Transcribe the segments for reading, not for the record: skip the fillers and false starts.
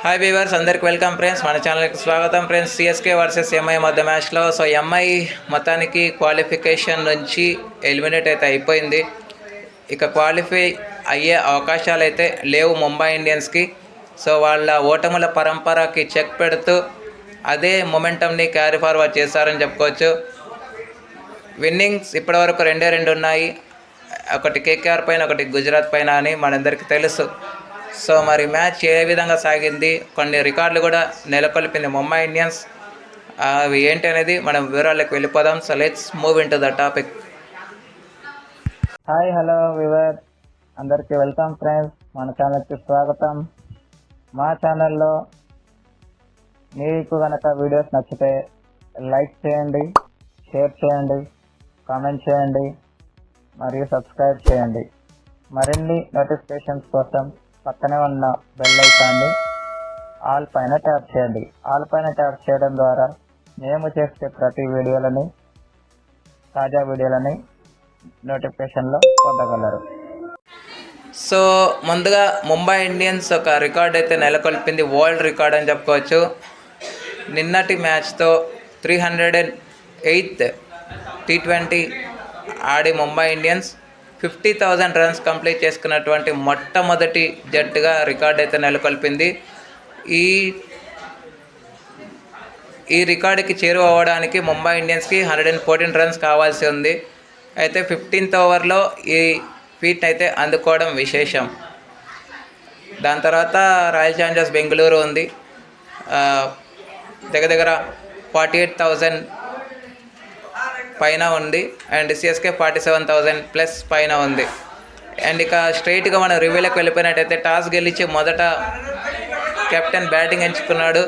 Hi weavers, అందరికి welcome friends. మన ఛానల్కి స్వాగతం ఫ్రెండ్స్. సిఎస్కే వర్సెస్ ఎంఐ మధ్య మ్యాచ్లో ఎంఐ మొత్తానికి క్వాలిఫికేషన్ నుంచి ఎలిమినేట్ అయితే అయిపోయింది. ఇక క్వాలిఫై అయ్యే అవకాశాలు అయితే లేవు ముంబై ఇండియన్స్కి. వాళ్ళ ఓటముల పరంపరకి చెక్ పెడుతూ అదే మొమెంటంని క్యారీ ఫార్వర్డ్ చేశారని చెప్పుకోవచ్చు. విన్నింగ్స్ ఇప్పటివరకు 2 ఉన్నాయి. ఒకటి కేకేఆర్ పైన, ఒకటి గుజరాత్ పైన అని మనందరికీ తెలుసు. మరి మ్యాచ్ ఏ విధంగా సాగింది, కొన్ని రికార్డులు కూడా నెలకొల్పింది ముంబై ఇండియన్స్. అవి ఏంటి అనేది మనం వివరాలకు వెళ్ళిపోదాం. Let's move in to the topic. Hi, hello we were, అందరికీ వెల్కమ్ ఫ్రెండ్స్. మన ఛానల్కి స్వాగతం. మా ఛానల్లో మీకు కనుక వీడియోస్ నచ్చితే లైక్ చేయండి, షేర్ చేయండి, కామెంట్ చేయండి మరియు సబ్స్క్రైబ్ చేయండి. మరిన్ని నోటిఫికేషన్స్ కోసం పక్కనే ఉన్న బెల్ ఐకాన్ని ఆల్ పైన ట్యాప్ చేయండి. ఆల్ పైన ట్యాప్ చేయడం ద్వారా మేము చేసే ప్రతి వీడియోలని, తాజా వీడియోలని నోటిఫికేషన్లో పొందగలరు. ముందుగా ముంబై ఇండియన్స్ ఒక రికార్డ్ అయితే నెలకొల్పింది, వరల్డ్ రికార్డ్ అని చెప్పుకోవచ్చు. నిన్నటి మ్యాచ్తో 308th T20 ఆడి ముంబై ఇండియన్స్ 50,000 రన్స్ కంప్లీట్ చేసుకున్నటువంటి మొట్టమొదటి జట్టుగా రికార్డ్ అయితే నెలకొల్పింది. ఈ రికార్డుకి చేరువ అవ్వడానికి ముంబై ఇండియన్స్కి 114 రన్స్ కావాల్సి ఉంది. అయితే 15th ఓవర్లో ఈ ఫీట్ అయితే అందుకోవడం విశేషం. దాని తర్వాత రాయల్ ఛాలెంజర్స్ బెంగళూరు ఉంది, దగ్గర 48,000 పైన ఉంది. అండ్ సిఎస్కే 47,000 ప్లస్ పైన ఉంది. అండ్ ఇక స్ట్రైట్గా మనం రివ్యూలకు వెళ్ళిపోయినట్టయితే టాస్ గెలిచి మొదట కెప్టెన్ బ్యాటింగ్ ఎంచుకున్నాడు.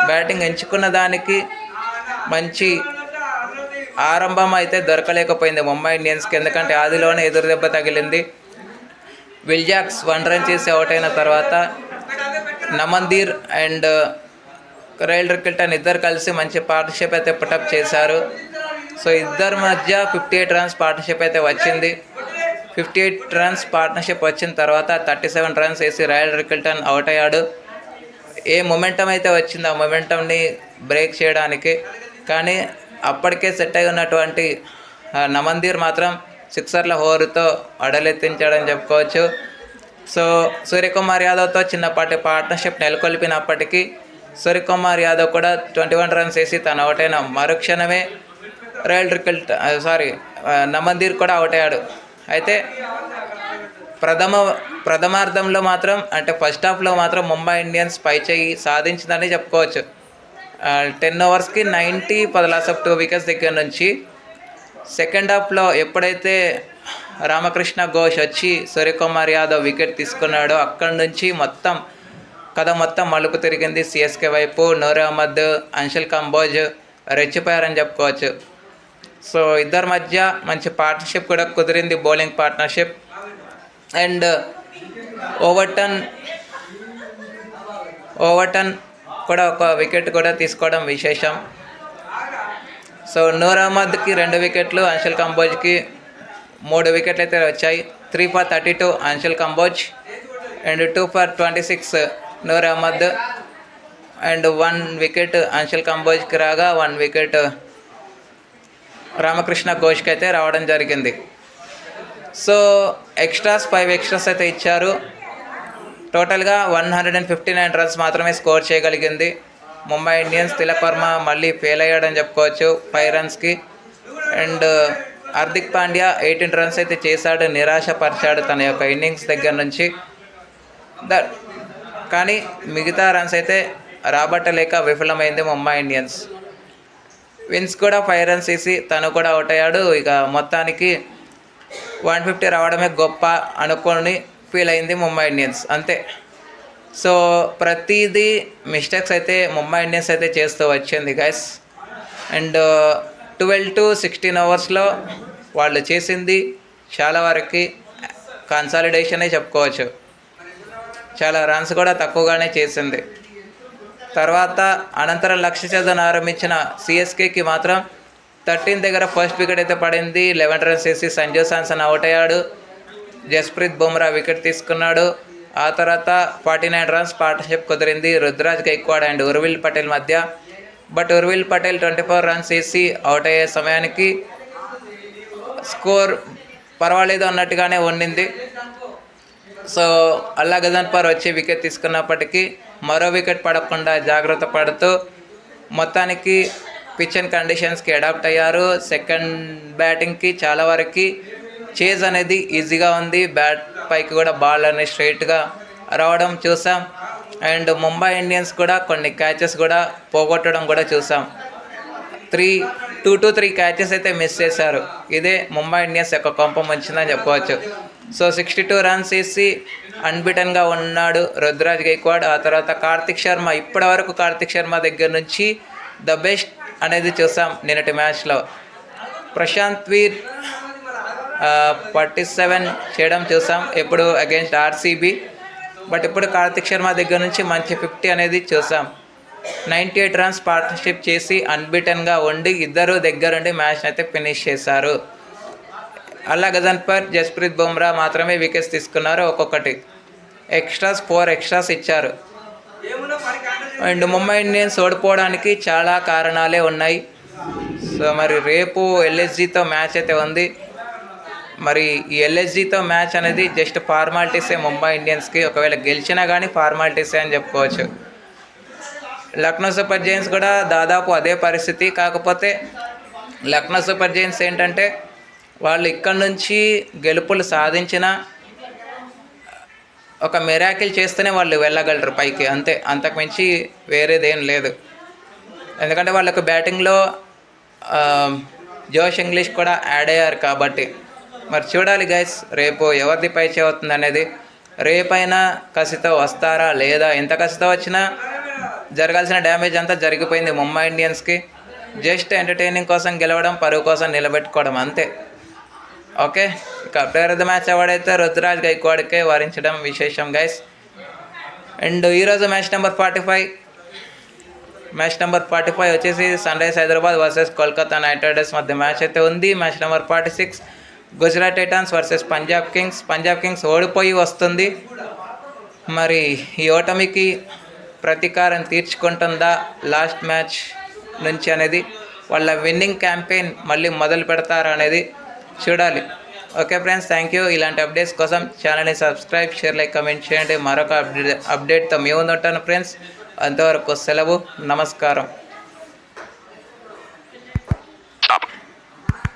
బ్యాటింగ్ ఎంచుకున్న దానికి మంచి ఆరంభం అయితే దొరకలేకపోయింది ముంబై ఇండియన్స్కి, ఎందుకంటే ఆదిలోనే ఎదురు దెబ్బ తగిలింది. విల్ జాక్స్ 1 రన్ చేసి అవుట్ అయిన తర్వాత నమందీర్ అండ్ రైల్ రికిల్టన్ ఇద్దరు కలిసి మంచి పార్ట్నర్షిప్ అయితే పుటప్ చేశారు. ఇద్దరి మధ్య 58 రన్స్ పార్ట్నర్షిప్ అయితే వచ్చింది. 58 రన్స్ పార్ట్నర్షిప్ వచ్చిన తర్వాత 37 రన్స్ వేసి రాయల్ రికిల్టన్ అవుట్ అయ్యాడు. ఏ మొమెంటం అయితే వచ్చిందో ఆ మొమెంటంని బ్రేక్ చేయడానికి, కానీ అప్పటికే సెట్ అయి ఉన్నటువంటి నమందీర్ మాత్రం సిక్సర్ల హోరుతో అడలెత్తించాడని చెప్పుకోవచ్చు. సూర్యకుమార్ యాదవ్తో చిన్నపాటి పార్ట్నర్షిప్ నెలకొల్పినప్పటికీ సూర్యకుమార్ యాదవ్ కూడా 21 రన్స్ వేసి తను అవుట్ అయిన మరుక్షణమే నమందీర్ కూడా అవుట్ అయ్యాడు. అయితే ప్రథమార్థంలో మాత్రం, అంటే ఫస్ట్ హాఫ్లో మాత్రం ముంబై ఇండియన్స్ పై చేయి సాధించిందని చెప్పుకోవచ్చు. 10 ఓవర్స్కి 90 10 లాస్ ఆఫ్ 2 వికెట్స్ దగ్గర నుంచి సెకండ్ హాఫ్లో ఎప్పుడైతే రామకృష్ణ ఘోష్ వచ్చి సూర్యకుమార్ యాదవ్ వికెట్ తీసుకున్నాడో అక్కడి నుంచి కథ మొత్తం మలుపు తిరిగింది సిఎస్కే వైపు. నూర్ అహ్మద్, అంశుల్ కంబోజ్ రెచ్చిపోయారని చెప్పుకోవచ్చు. ఇద్దరి మధ్య మంచి పార్ట్నర్షిప్ కూడా కుదిరింది, బౌలింగ్ పార్ట్నర్షిప్. అండ్ ఓవర్టన్ కూడా ఒక వికెట్ కూడా తీసుకోవడం విశేషం. నూర్ అహ్మద్కి 2 వికెట్లు, అంశుల్ కంబోజ్కి 3 వికెట్లు అయితే వచ్చాయి. 3 for 32 Anshul Kamboj and 2 for 26 Noor Ahmad. And 1 wicket Anshul కంబోజ్కి రాగా 1 వికెట్ రామకృష్ణ ఘోష్కి అయితే రావడం జరిగింది. 5 ఎక్స్ట్రాస్ అయితే ఇచ్చారు. టోటల్గా 159 రన్స్ మాత్రమే స్కోర్ చేయగలిగింది ముంబై ఇండియన్స్. తిలక్ వర్మ మళ్ళీ ఫెయిల్ అయ్యాడని చెప్పుకోవచ్చు 5 రన్స్కి. అండ్ హార్దిక్ పాండ్యా 18 రన్స్ అయితే చేశాడు, నిరాశపరిచాడు తన యొక్క ఇన్నింగ్స్ దగ్గర నుంచి. కానీ మిగతా రన్స్ అయితే రాబట్టలేక విఫలమైంది ముంబై ఇండియన్స్. విన్స్ కూడా 5 రన్స్ వేసి తను కూడా అవుట్ అయ్యాడు. ఇక మొత్తానికి 150 రావడమే గొప్ప అనుకొని ఫీల్ అయింది ముంబై ఇండియన్స్, అంతే. ప్రతిదీ మిస్టేక్స్ అయితే ముంబై ఇండియన్స్ అయితే చేస్తూ వచ్చింది గైస్. అండ్ 12 to 16 ఓవర్స్లో వాళ్ళు చేసింది చాలా వరకు కన్సాలిడేషనే చెప్పుకోవచ్చు. చాలా రన్స్ కూడా తక్కువగానే చేసింది. తర్వాత అనంతరం లక్ష్య ఛేదన ఆరంభించిన సిఎస్కేకి మాత్రం 13 దగ్గర ఫస్ట్ వికెట్ అయితే పడింది. 11 రన్స్ వేసి సంజు శాంసన్ అవుట్ అయ్యాడు. జస్ప్రీత్ బుమ్రా వికెట్ తీసుకున్నాడు. ఆ తర్వాత 49 రన్స్ పార్ట్నర్షిప్ కుదిరింది రుద్రాజ్ గైక్వాడ్ అండ్ ఉర్విల్ పటేల్ మధ్య. బట్ ఉర్విల్ పటేల్ 24 రన్స్ వేసి అవుట్ అయ్యే సమయానికి స్కోర్ పర్వాలేదు అన్నట్టుగానే ఉండింది. సో అల్లా గజన్పర్ వచ్చి వికెట్ తీసుకున్నప్పటికీ మరో వికెట్ పడకుండా జాగ్రత్త పడుతూ మొత్తానికి పిచ్ అండ్ కండిషన్స్కి అడాప్ట్ అయ్యారు. సెకండ్ బ్యాటింగ్కి చాలా వరకు చేజ్ అనేది ఈజీగా ఉంది. బ్యాట్ పైకి కూడా బాల్ అనేది స్ట్రైట్గా రావడం చూసాం. అండ్ ముంబై ఇండియన్స్ కూడా కొన్ని క్యాచెస్ కూడా పోగొట్టడం కూడా చూసాం. 2 to 3 క్యాచెస్ అయితే మిస్ చేశారు. ఇదే ముంబై ఇండియన్స్ యొక్క కొంప ముంచిందని చెప్పవచ్చు. సో 62 రన్స్ వేసి అన్బిటన్గా ఉన్నాడు రుద్రాజ్ గైక్వాడ్. ఆ తర్వాత కార్తిక్ శర్మ, ఇప్పటివరకు కార్తిక్ శర్మ దగ్గర నుంచి ద బెస్ట్ అనేది చూసాం నిన్నటి మ్యాచ్లో. ప్రశాంత్ వీర్ 47 చేయడం చూసాం ఎప్పుడు అగెన్స్ట్ ఆర్సీబీ. బట్ ఇప్పుడు కార్తిక్ శర్మ దగ్గర నుంచి మంచి 50 అనేది చూసాం. 98 రన్స్ పార్ట్నర్షిప్ చేసి అన్బిటన్గా ఉండి ఇద్దరు దగ్గరుండి మ్యాచ్ అయితే ఫినిష్ చేశారు. అల్లా గజన్పర్, జస్ప్రీత్ బుమ్రా మాత్రమే వికెట్స్ తీసుకున్నారు. ఒక్కొక్కటి 4 ఎక్స్ట్రాస్ ఇచ్చారు. అండ్ ముంబై ఇండియన్స్ ఓడిపోవడానికి చాలా కారణాలే ఉన్నాయి. సో మరి రేపు ఎల్ఎస్జీతో మ్యాచ్ అయితే ఉంది. మరి ఈ ఎల్ఎస్జీతో మ్యాచ్ అనేది జస్ట్ ఫార్మాలిటీసే ముంబై ఇండియన్స్కి. ఒకవేళ గెలిచినా కానీ ఫార్మాలిటీసే అని చెప్పుకోవచ్చు. లక్నో సూపర్ జైంట్స్ కూడా దాదాపు అదే పరిస్థితి. కాకపోతే లక్నో సూపర్ జైంట్స్ ఏంటంటే వాళ్ళు ఇక్కడ నుంచి గెలుపులు సాధించిన ఒక మిరాకిల్ చేస్తేనే వాళ్ళు వెళ్ళగలరు పైకి, అంతే. అంతకుమించి వేరేదేం లేదు. ఎందుకంటే వాళ్ళకు బ్యాటింగ్లో జోష్ ఇంగ్లీష్ కూడా యాడ్ అయ్యారు కాబట్టి. మరి చూడాలి గైస్ రేపు ఎవరిది పై అవుతుంది అనేది. రేపైనా కసితో వస్తారా లేదా? ఎంత కసితో వచ్చినా జరగాల్సిన డ్యామేజ్ అంతా జరిగిపోయింది ముంబై ఇండియన్స్కి. జస్ట్ ఎంటర్టైనింగ్ కోసం గెలవడం, పరువు కోసం నిలబెట్టుకోవడం అంతే. ఓకే, ఇక player of the match award అయితే రుతురాజ్ గైక్వాడ్కే వరించడం విశేషం గైస్. అండ్ ఈరోజు మ్యాచ్ నెంబర్ 45 వచ్చేసి sun rise Hyderabad versus Kolkata knight riders మధ్య మ్యాచ్ అయితే ఉంది. Match number 46 Gujarat titans versus Punjab kings ఓడిపోయి వస్తుంది. మరి ఈ ఓటమికి ప్రతీకారం తీర్చుకుంటుందా లాస్ట్ మ్యాచ్ నుంచి అనేది, వాళ్ళ విన్నింగ్ క్యాంపెయిన్ మళ్ళీ మొదలు పెడతారా అనేది చూడాలి. Okay friends, thank you. ఇలాంటి అప్డేట్స్ కోసం ఛానల్ని సబ్స్క్రైబ్, షేర్, లైక్, కమెంట్ చేయండి. మరొక అప్డేట్తో మేము ఉంటాను ఫ్రెండ్స్. అంతవరకు సెలవు, నమస్కారం.